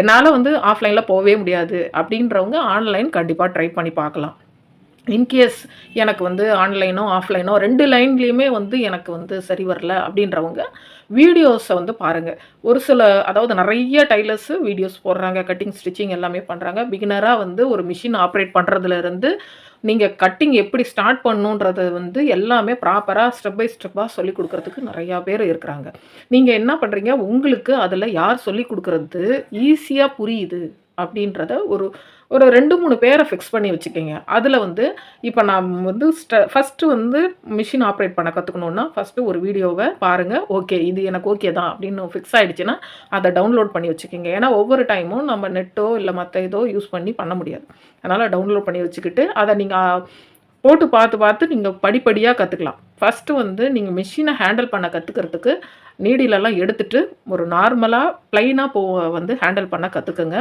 என்னால வந்து ஆஃப்லைன்ல போவே முடியாது அப்படின்றவங்க ஆன்லைன் கண்டிப்பா ட்ரை பண்ணி பார்க்கலாம். இன்கேஸ் எனக்கு வந்து ஆன்லைனோ, ஆஃப்லைனோ 2 லைன்லயுமே வந்து எனக்கு வந்து சரி வரல அப்படின்றவங்க, வீடியோஸ வந்து பாருங்க. ஒரு சில அதாவது நெறைய டெய்லர்ஸ் வீடியோஸ் போடுறாங்க. கட்டிங், ஸ்டிச்சிங் எல்லாமே பண்றாங்க. பிகினரா வந்து ஒரு மிஷின் ஆப்பரேட் பண்றதுலருந்து, நீங்க கட்டிங் எப்படி ஸ்டார்ட் பண்ணணுன்றது வந்து எல்லாமே ப்ராப்பரா ஸ்டெப் பை ஸ்டெப்பா சொல்லிக் குடுக்குறதுக்கு நெறையா பேர் இருக்கிறாங்க. நீங்க என்ன பண்றீங்க, உங்களுக்கு அதுல யார் சொல்லிக் குடுக்குறது ஈஸியா புரியுது அப்படின்றத ஒரு ஒரு 2, 3 பேர ஃபிக்ஸ் பண்ணி வச்சுக்கங்க. அதுல வந்து இப்ப நான் வந்து ஃபர்ஸ்ட்டு வந்து மிஷின் ஆப்பரேட் பண்ண கத்துக்கணும்னா, ஃபர்ஸ்ட்டு ஒரு வீடியோவ பாருங்க. ஓகே. இது எனக்கு ஓகே தான் அப்படின்னு ஃபிக்ஸ் ஆயிடுச்சுன்னா, அத டவுன்லோட் பண்ணி வச்சுக்கங்க. ஏன்னா, ஒவ்வொரு டைமும் நம்ம நெட்டோ, இல்ல மத்த ஏதோ யூஸ் பண்ணி பண்ண முடியாது. அதனால டவுன்லோட் பண்ணி வச்சுக்கிட்டு, அத நீங்க போட்டு பார்த்து, பார்த்து நீங்க படிப்படியா கத்துக்கலாம். ஃபர்ஸ்ட்டு வந்து நீங்க மெஷின ஹேண்டில் பண்ண கத்துக்கிறதுக்கு, நீடிலெல்லாம் எடுத்துட்டு, ஒரு நார்மலா, பிளெயினா வந்து ஹேண்டில் பண்ண கத்துக்கங்க.